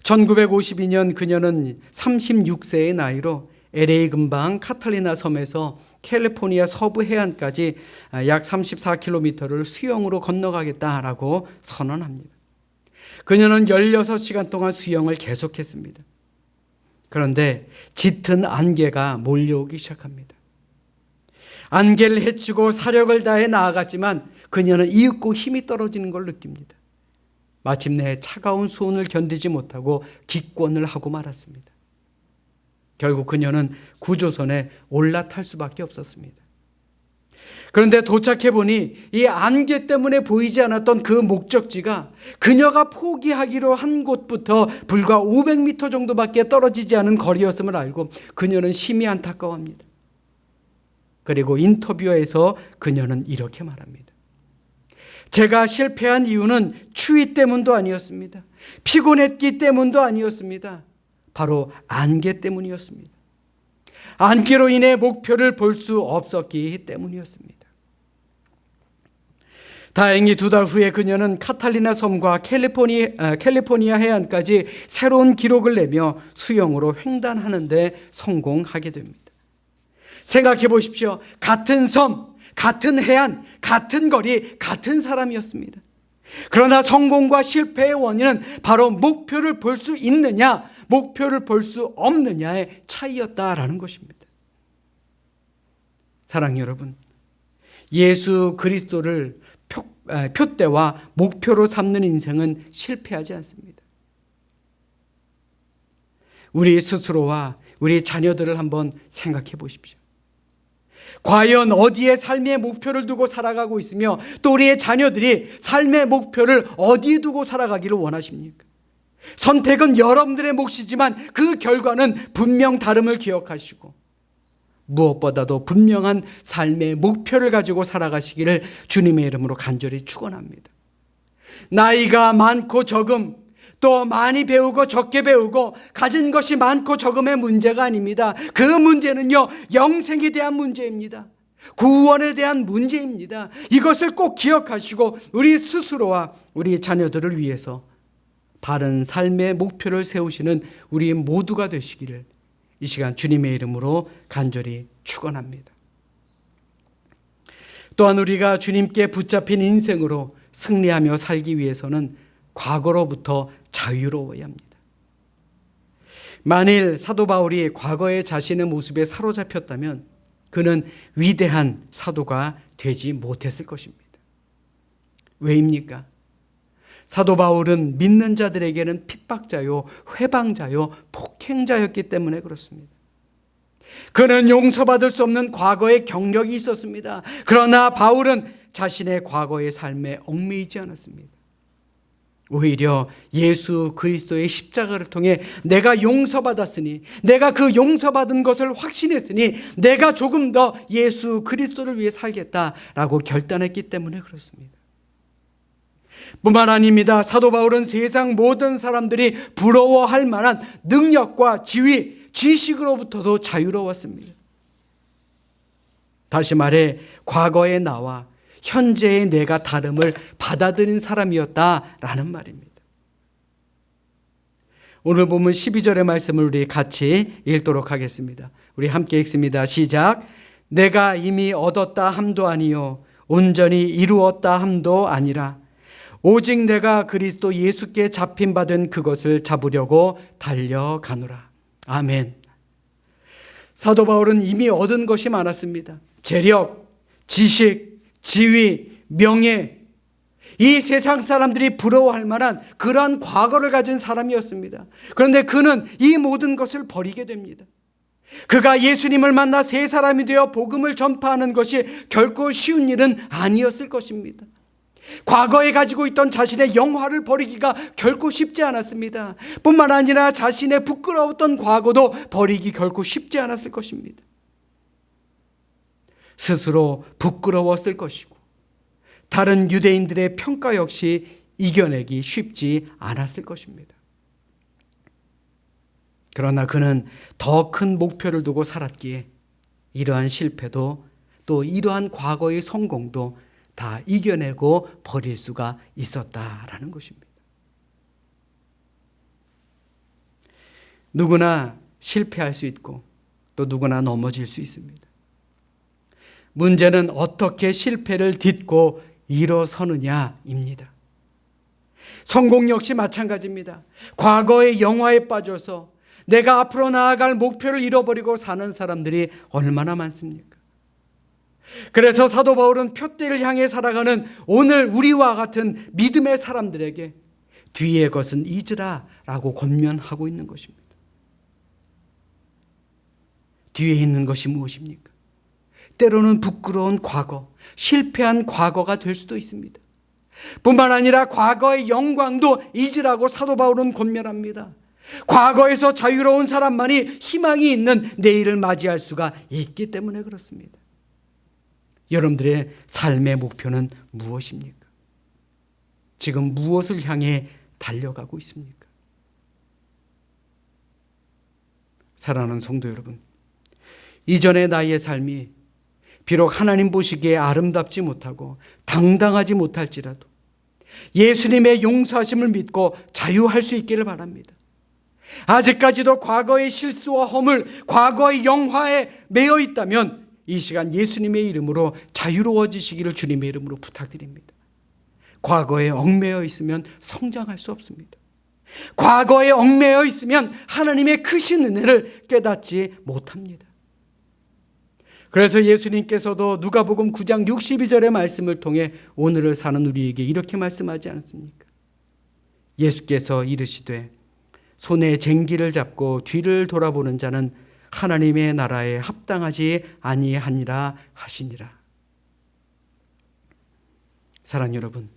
1952년 그녀는 36세의 나이로 LA 근방 카탈리나 섬에서 캘리포니아 서부 해안까지 약 34km를 수영으로 건너가겠다라고 선언합니다. 그녀는 16시간 동안 수영을 계속했습니다. 그런데 짙은 안개가 몰려오기 시작합니다. 안개를 헤치고 사력을 다해 나아갔지만 그녀는 이윽고 힘이 떨어지는 걸 느낍니다. 마침내 차가운 수온을 견디지 못하고 기권을 하고 말았습니다. 결국 그녀는 구조선에 올라탈 수밖에 없었습니다. 그런데 도착해 보니 이 안개 때문에 보이지 않았던 그 목적지가 그녀가 포기하기로 한 곳부터 불과 500m 정도밖에 떨어지지 않은 거리였음을 알고 그녀는 심히 안타까워합니다. 그리고 인터뷰에서 그녀는 이렇게 말합니다. 제가 실패한 이유는 추위 때문도 아니었습니다. 피곤했기 때문도 아니었습니다. 바로 안개 때문이었습니다. 안개로 인해 목표를 볼 수 없었기 때문이었습니다. 다행히 2달 후에 그녀는 카탈리나 섬과 캘리포니아 해안까지 새로운 기록을 내며 수영으로 횡단하는 데 성공하게 됩니다. 생각해 보십시오. 같은 섬, 같은 해안, 같은 거리, 같은 사람이었습니다. 그러나 성공과 실패의 원인은 바로 목표를 볼 수 있느냐, 목표를 볼 수 없느냐의 차이였다라는 것입니다. 사랑하는 여러분, 예수 그리스도를 표대와 목표로 삼는 인생은 실패하지 않습니다. 우리 스스로와 우리 자녀들을 한번 생각해 보십시오. 과연 어디에 삶의 목표를 두고 살아가고 있으며 또 우리의 자녀들이 삶의 목표를 어디에 두고 살아가기를 원하십니까? 선택은 여러분들의 몫이지만 그 결과는 분명 다름을 기억하시고 무엇보다도 분명한 삶의 목표를 가지고 살아가시기를 주님의 이름으로 간절히 축원합니다. 나이가 많고 적음, 또 많이 배우고 적게 배우고 가진 것이 많고 적음의 문제가 아닙니다. 그 문제는요, 영생에 대한 문제입니다. 구원에 대한 문제입니다. 이것을 꼭 기억하시고 우리 스스로와 우리 자녀들을 위해서 바른 삶의 목표를 세우시는 우리 모두가 되시기를 이 시간 주님의 이름으로 간절히 축원합니다. 또한 우리가 주님께 붙잡힌 인생으로 승리하며 살기 위해서는 과거로부터 자유로워야 합니다. 만일 사도 바울이 과거의 자신의 모습에 사로잡혔다면 그는 위대한 사도가 되지 못했을 것입니다. 왜입니까? 사도 바울은 믿는 자들에게는 핍박자요, 회방자요, 폭행자였기 때문에 그렇습니다. 그는 용서받을 수 없는 과거의 경력이 있었습니다. 그러나 바울은 자신의 과거의 삶에 얽매이지 않았습니다. 오히려 예수 그리스도의 십자가를 통해 내가 용서받았으니, 내가 그 용서받은 것을 확신했으니 내가 조금 더 예수 그리스도를 위해 살겠다라고 결단했기 때문에 그렇습니다. 뿐만 아닙니다. 사도 바울은 세상 모든 사람들이 부러워할 만한 능력과 지위, 지식으로부터도 자유로웠습니다. 다시 말해 과거의 나와 현재의 내가 다름을 받아들인 사람이었다라는 말입니다. 오늘 본문 12절의 말씀을 우리 같이 읽도록 하겠습니다. 우리 함께 읽습니다. 시작. 내가 이미 얻었다 함도 아니요 온전히 이루었다 함도 아니라 오직 내가 그리스도 예수께 잡힌 바 된 그것을 잡으려고 달려가노라. 아멘. 사도 바울은 이미 얻은 것이 많았습니다. 재력, 지식, 지위, 명예, 이 세상 사람들이 부러워할 만한 그러한 과거를 가진 사람이었습니다. 그런데 그는 이 모든 것을 버리게 됩니다. 그가 예수님을 만나 새 사람이 되어 복음을 전파하는 것이 결코 쉬운 일은 아니었을 것입니다. 과거에 가지고 있던 자신의 영화를 버리기가 결코 쉽지 않았습니다. 뿐만 아니라 자신의 부끄러웠던 과거도 버리기 결코 쉽지 않았을 것입니다. 스스로 부끄러웠을 것이고 다른 유대인들의 평가 역시 이겨내기 쉽지 않았을 것입니다. 그러나 그는 더 큰 목표를 두고 살았기에 이러한 실패도 또 이러한 과거의 성공도 다 이겨내고 버릴 수가 있었다라는 것입니다. 누구나 실패할 수 있고 또 누구나 넘어질 수 있습니다. 문제는 어떻게 실패를 딛고 일어서느냐입니다. 성공 역시 마찬가지입니다. 과거의 영화에 빠져서 내가 앞으로 나아갈 목표를 잃어버리고 사는 사람들이 얼마나 많습니까? 그래서 사도 바울은 표대를 향해 살아가는 오늘 우리와 같은 믿음의 사람들에게 뒤의 것은 잊으라 라고 권면하고 있는 것입니다. 뒤에 있는 것이 무엇입니까? 때로는 부끄러운 과거, 실패한 과거가 될 수도 있습니다. 뿐만 아니라 과거의 영광도 잊으라고 사도 바울은 권면합니다. 과거에서 자유로운 사람만이 희망이 있는 내일을 맞이할 수가 있기 때문에 그렇습니다. 여러분들의 삶의 목표는 무엇입니까? 지금 무엇을 향해 달려가고 있습니까? 사랑하는 성도 여러분, 이전의 나의 삶이 비록 하나님 보시기에 아름답지 못하고 당당하지 못할지라도 예수님의 용서하심을 믿고 자유할 수 있기를 바랍니다. 아직까지도 과거의 실수와 허물, 과거의 영화에 매여 있다면 이 시간 예수님의 이름으로 자유로워지시기를 주님의 이름으로 부탁드립니다. 과거에 얽매여 있으면 성장할 수 없습니다. 과거에 얽매여 있으면 하나님의 크신 은혜를 깨닫지 못합니다. 그래서 예수님께서도 누가복음 9장 62절의 말씀을 통해 오늘을 사는 우리에게 이렇게 말씀하지 않습니까? 예수께서 이르시되 손에 쟁기를 잡고 뒤를 돌아보는 자는 하나님의 나라에 합당하지 아니하니라 하시니라. 사랑하는 여러분,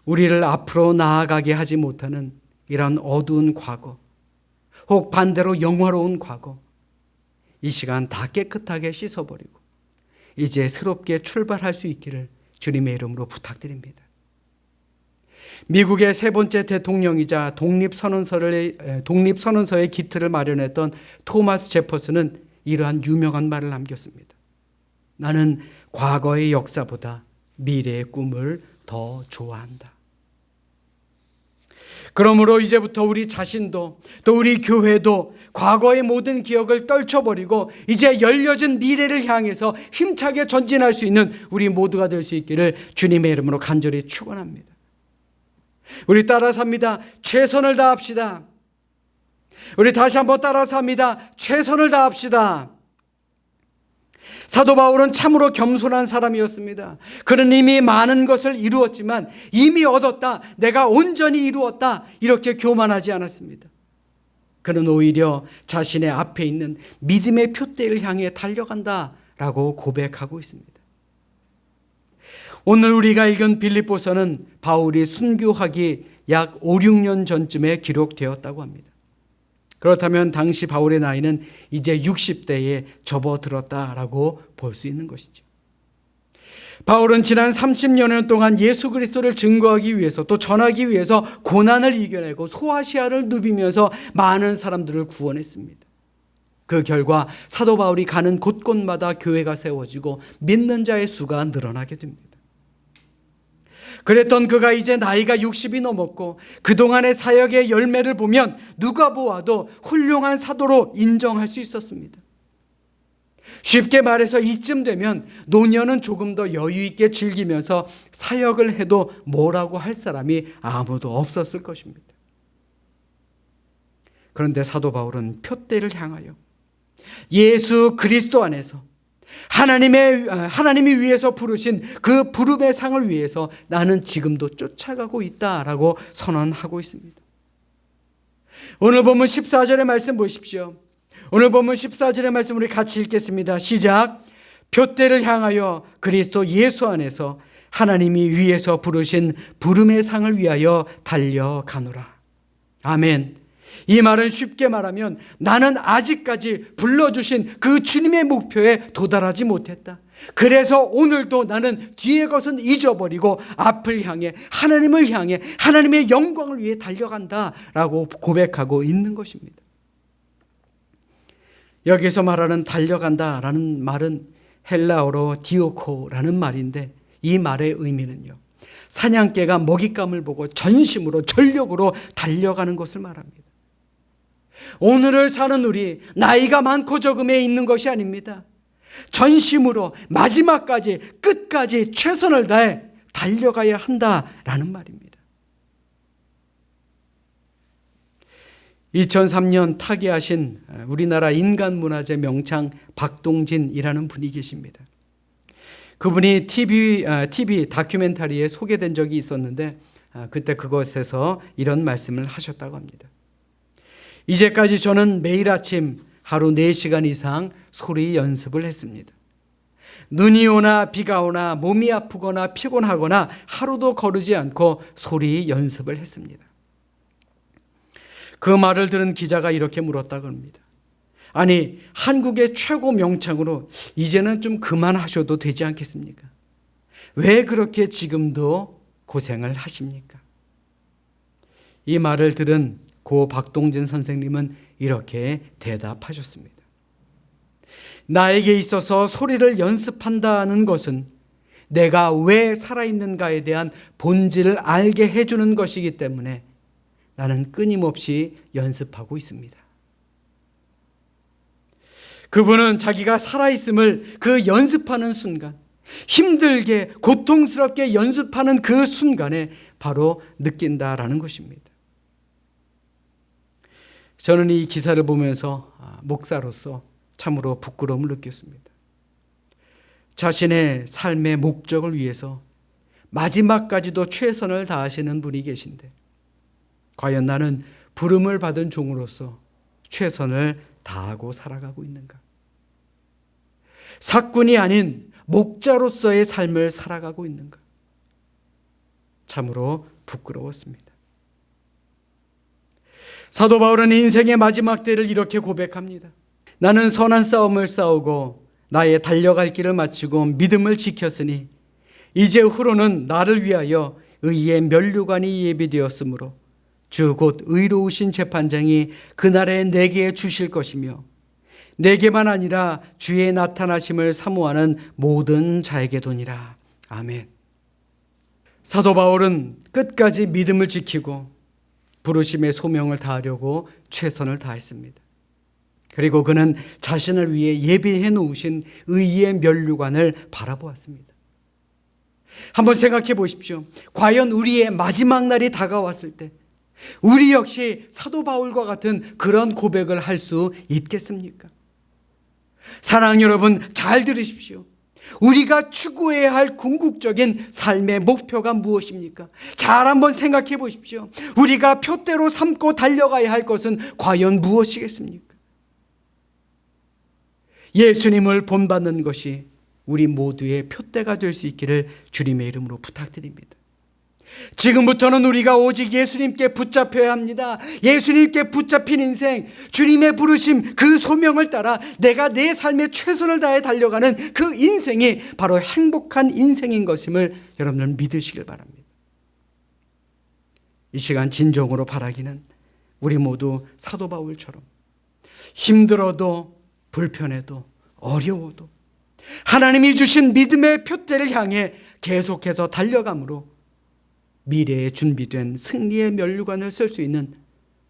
우리를 앞으로 나아가게 하지 못하는 이런 어두운 과거, 혹 반대로 영화로운 과거, 이 시간 다 깨끗하게 씻어버리고 이제 새롭게 출발할 수 있기를 주님의 이름으로 부탁드립니다. 미국의 세 번째 대통령이자 독립선언서의 기틀을 마련했던 토마스 제퍼슨은 이러한 유명한 말을 남겼습니다. 나는 과거의 역사보다 미래의 꿈을 더 좋아한다. 그러므로 이제부터 우리 자신도 또 우리 교회도 과거의 모든 기억을 떨쳐버리고 이제 열려진 미래를 향해서 힘차게 전진할 수 있는 우리 모두가 될 수 있기를 주님의 이름으로 간절히 축원합니다. 우리 따라서 합니다. 최선을 다합시다. 우리 다시 한번 따라서 합니다. 최선을 다합시다. 사도 바울은 참으로 겸손한 사람이었습니다. 그는 이미 많은 것을 이루었지만 이미 얻었다, 내가 온전히 이루었다, 이렇게 교만하지 않았습니다. 그는 오히려 자신의 앞에 있는 믿음의 표대를 향해 달려간다라고 고백하고 있습니다. 오늘 우리가 읽은 빌립보서는 바울이 순교하기 약 5, 6년 전쯤에 기록되었다고 합니다. 그렇다면 당시 바울의 나이는 이제 60대에 접어들었다라고 볼 수 있는 것이죠. 바울은 지난 30년 동안 예수 그리스도를 증거하기 위해서 또 전하기 위해서 고난을 이겨내고 소아시아를 누비면서 많은 사람들을 구원했습니다. 그 결과 사도 바울이 가는 곳곳마다 교회가 세워지고 믿는 자의 수가 늘어나게 됩니다. 그랬던 그가 이제 나이가 60이 넘었고 그동안의 사역의 열매를 보면 누가 보아도 훌륭한 사도로 인정할 수 있었습니다. 쉽게 말해서 이쯤 되면 노년은 조금 더 여유 있게 즐기면서 사역을 해도 뭐라고 할 사람이 아무도 없었을 것입니다. 그런데 사도 바울은 표대를 향하여 예수 그리스도 안에서 하나님이 위해서 부르신 그 부름의 상을 위해서 나는 지금도 쫓아가고 있다라고 선언하고 있습니다. 오늘 본문 14절의 말씀 보십시오. 오늘 본문 14절의 말씀 우리 같이 읽겠습니다. 시작. 표대를 향하여 그리스도 예수 안에서 하나님이 위에서 부르신 부름의 상을 위하여 달려가노라. 아멘. 이 말은 쉽게 말하면 나는 아직까지 불러주신 그 주님의 목표에 도달하지 못했다. 그래서 오늘도 나는 뒤의 것은 잊어버리고 앞을 향해 하나님을 향해 하나님의 영광을 위해 달려간다라고 고백하고 있는 것입니다. 여기서 말하는 달려간다라는 말은 헬라어로 디오코라는 말인데, 이 말의 의미는요, 사냥개가 먹잇감을 보고 전심으로 전력으로 달려가는 것을 말합니다. 오늘을 사는 우리, 나이가 많고 적음에 있는 것이 아닙니다. 전심으로 마지막까지 끝까지 최선을 다해 달려가야 한다라는 말입니다. 2003년 타계하신 우리나라 인간문화재 명창 박동진이라는 분이 계십니다. 그분이 TV 다큐멘터리에 소개된 적이 있었는데, 그때 그것에서 이런 말씀을 하셨다고 합니다. 이제까지 저는 매일 아침 하루 4시간 이상 소리 연습을 했습니다. 눈이 오나 비가 오나 몸이 아프거나 피곤하거나 하루도 거르지 않고 소리 연습을 했습니다. 그 말을 들은 기자가 이렇게 물었다고 합니다. 아니, 한국의 최고 명창으로 이제는 좀 그만하셔도 되지 않겠습니까? 왜 그렇게 지금도 고생을 하십니까? 이 말을 들은 고 박동진 선생님은 이렇게 대답하셨습니다. 나에게 있어서 소리를 연습한다는 것은 내가 왜 살아있는가에 대한 본질을 알게 해주는 것이기 때문에 나는 끊임없이 연습하고 있습니다. 그분은 자기가 살아있음을 그 연습하는 순간, 힘들게 고통스럽게 연습하는 그 순간에 바로 느낀다라는 것입니다. 저는 이 기사를 보면서 목사로서 참으로 부끄러움을 느꼈습니다. 자신의 삶의 목적을 위해서 마지막까지도 최선을 다하시는 분이 계신데, 과연 나는 부름을 받은 종으로서 최선을 다하고 살아가고 있는가? 사꾼이 아닌 목자로서의 삶을 살아가고 있는가? 참으로 부끄러웠습니다. 사도 바울은 인생의 마지막 때를 이렇게 고백합니다. 나는 선한 싸움을 싸우고 나의 달려갈 길을 마치고 믿음을 지켰으니 이제 후로는 나를 위하여 의의 면류관이 예비되었으므로 주 곧 의로우신 재판장이 그날에 내게 주실 것이며 내게만 아니라 주의 나타나심을 사모하는 모든 자에게도니라. 아멘. 사도 바울은 끝까지 믿음을 지키고 부르심의 소명을 다하려고 최선을 다했습니다. 그리고 그는 자신을 위해 예비해 놓으신 의의 면류관을 바라보았습니다. 한번 생각해 보십시오. 과연 우리의 마지막 날이 다가왔을 때 우리 역시 사도 바울과 같은 그런 고백을 할 수 있겠습니까? 사랑하는 여러분, 잘 들으십시오. 우리가 추구해야 할 궁극적인 삶의 목표가 무엇입니까? 잘 한번 생각해 보십시오. 우리가 표대로 삼고 달려가야 할 것은 과연 무엇이겠습니까? 예수님을 본받는 것이 우리 모두의 표대가 될 수 있기를 주님의 이름으로 부탁드립니다. 지금부터는 우리가 오직 예수님께 붙잡혀야 합니다. 예수님께 붙잡힌 인생, 주님의 부르심, 그 소명을 따라 내가 내 삶에 최선을 다해 달려가는 그 인생이 바로 행복한 인생인 것임을 여러분들 믿으시길 바랍니다. 이 시간 진정으로 바라기는 우리 모두 사도 바울처럼 힘들어도 불편해도 어려워도 하나님이 주신 믿음의 표대를 향해 계속해서 달려감으로 미래에 준비된 승리의 면류관을 쓸 수 있는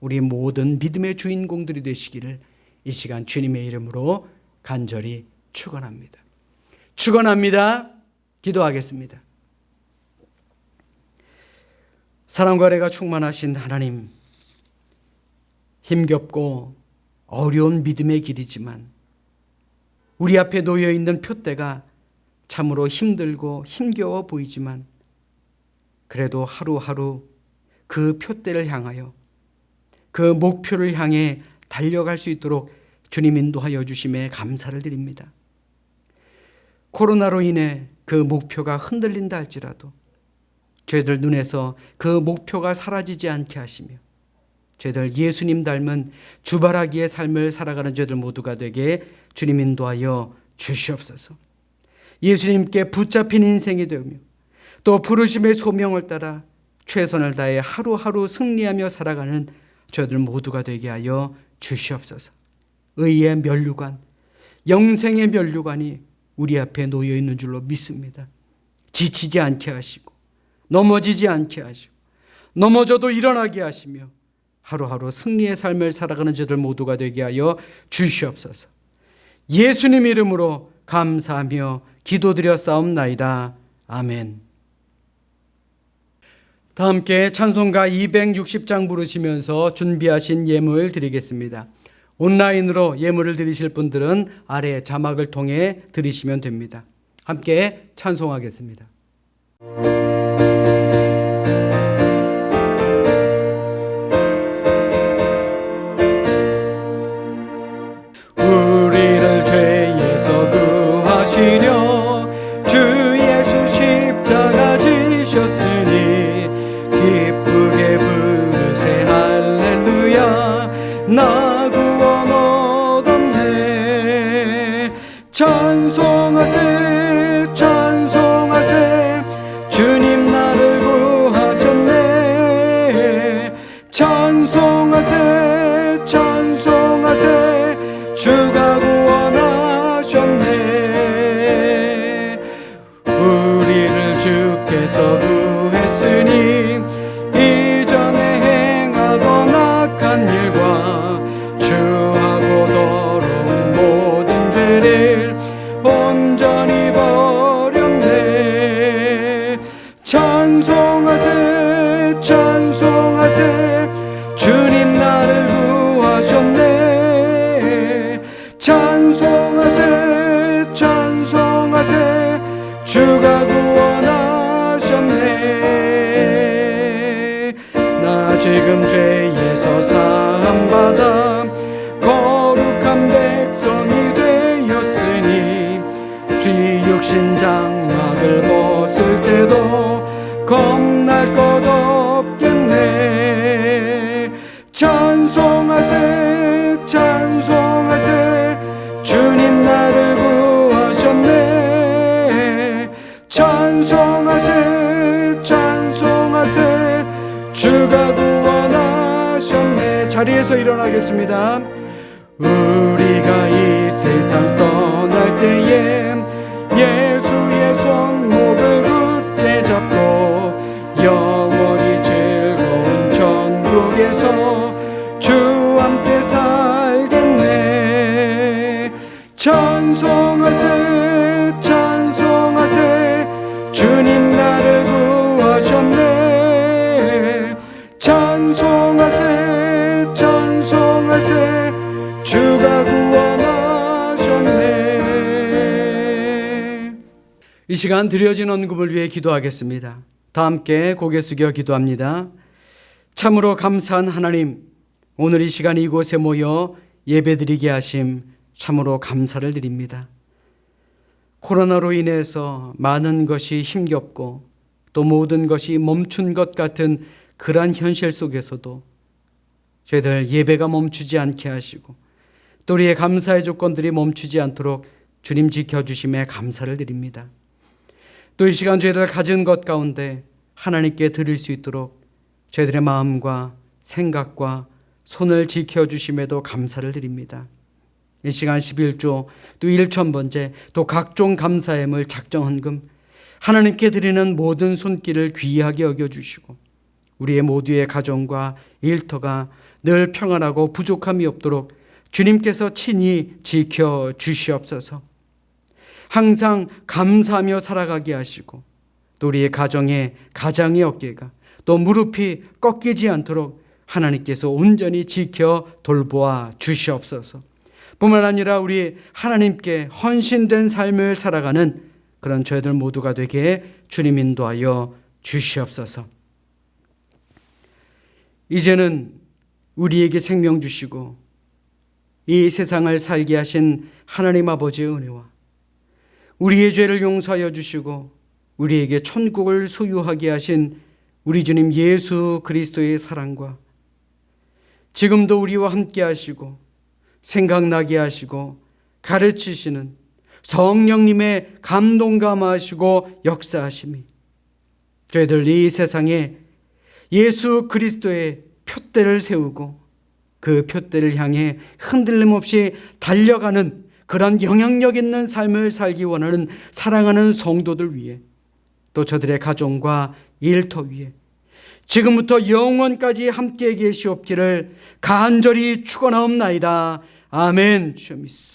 우리 모든 믿음의 주인공들이 되시기를 이 시간 주님의 이름으로 간절히 축원합니다. 축원합니다. 기도하겠습니다. 사랑과 은혜가 충만하신 하나님, 힘겹고 어려운 믿음의 길이지만 우리 앞에 놓여 있는 표대가 참으로 힘들고 힘겨워 보이지만 그래도 하루하루 그 표대를 향하여 그 목표를 향해 달려갈 수 있도록 주님 인도하여 주심에 감사를 드립니다. 코로나로 인해 그 목표가 흔들린다 할지라도 저희들 눈에서 그 목표가 사라지지 않게 하시며 저희들 예수님 닮은 주바라기의 삶을 살아가는 저희들 모두가 되게 주님 인도하여 주시옵소서. 예수님께 붙잡힌 인생이 되며 또 부르심의 소명을 따라 최선을 다해 하루하루 승리하며 살아가는 저희들 모두가 되게 하여 주시옵소서. 의의 면류관, 영생의 면류관이 우리 앞에 놓여 있는 줄로 믿습니다. 지치지 않게 하시고 넘어지지 않게 하시고 넘어져도 일어나게 하시며 하루하루 승리의 삶을 살아가는 저들 모두가 되게 하여 주시옵소서. 예수님 이름으로 감사하며 기도드렸사옵나이다. 아멘. 다 함께 찬송가 260장 부르시면서 준비하신 예물 드리겠습니다. 온라인으로 예물을 드리실 분들은 아래 자막을 통해 드리시면 됩니다. 함께 찬송하겠습니다. 우리를 죄에서 구하시려 주 예수 십자가 지셨으니 기쁘게 부르세 할렐루야 나 구원 얻었네. 찬송하세 찬송하세 주님 나를 구하셨네. 찬송하세 찬송하세 주가 구원하셨네. 우리를 주께서 구했으니 이전에 행하던 악한 일과 주하고 더러운 모든 죄를 온전히 버렸네. 찬송하세 찬송하세 주님 나를 구하셨네. 찬송하세 찬송하세 주가 구원하셨네. 나 지금 죄에서 사함받아 거룩한 백성이 되었으니 쥐 육신 장막을 벗을 때도 겁날 것 없겠네. 찬송하세 찬송하세 주님 나를 구하셨네. 찬송하세 찬송하세 주가 구원하셨네. 자리에서 일어나겠습니다. 우리가 이 세상 떠날 때에 예수의 손목을 굳게 잡고 영원히 즐거운 천국에서 주와 함께 살겠네. 찬송하세 찬송하세 주님 나를 구하셨네. 찬송하세 찬송하세 주가 구원하셨네. 이 시간 드려진 헌금을 위해 기도하겠습니다. 다 함께 고개 숙여 기도합니다. 참으로 감사한 하나님, 오늘 이 시간 이곳에 모여 예배드리게 하심 참으로 감사를 드립니다. 코로나로 인해서 많은 것이 힘겹고 또 모든 것이 멈춘 것 같은 그러한 현실 속에서도 저희들 예배가 멈추지 않게 하시고 또 우리의 감사의 조건들이 멈추지 않도록 주님 지켜주심에 감사를 드립니다. 또 이 시간 저희들 가진 것 가운데 하나님께 드릴 수 있도록 저희들의 마음과 생각과 손을 지켜주심에도 감사를 드립니다. 이 시간 11조 또 1,000번째 또 각종 감사예물 작정헌금 하나님께 드리는 모든 손길을 귀하게 여겨주시고 우리의 모두의 가정과 일터가 늘 평안하고 부족함이 없도록 주님께서 친히 지켜주시옵소서. 항상 감사하며 살아가게 하시고 또 우리의 가정의 가장의 어깨가 또 무릎이 꺾이지 않도록 하나님께서 온전히 지켜 돌보아 주시옵소서. 뿐만 아니라 우리 하나님께 헌신된 삶을 살아가는 그런 저희들 모두가 되게 주님 인도하여 주시옵소서. 이제는 우리에게 생명 주시고 이 세상을 살게 하신 하나님 아버지의 은혜와 우리의 죄를 용서하여 주시고 우리에게 천국을 소유하게 하신 우리 주님 예수 그리스도의 사랑과 지금도 우리와 함께 하시고 생각나게 하시고 가르치시는 성령님의 감동 감화하시고 역사하심이 저희들 이 세상에 예수 그리스도의 표대를 세우고 그 표대를 향해 흔들림 없이 달려가는 그런 영향력 있는 삶을 살기 원하는 사랑하는 성도들 위해 또 저들의 가정과 일터 위에 지금부터 영원까지 함께 계시옵기를 간절히 축원하옵나이다. 아멘. 주여 믿습니다.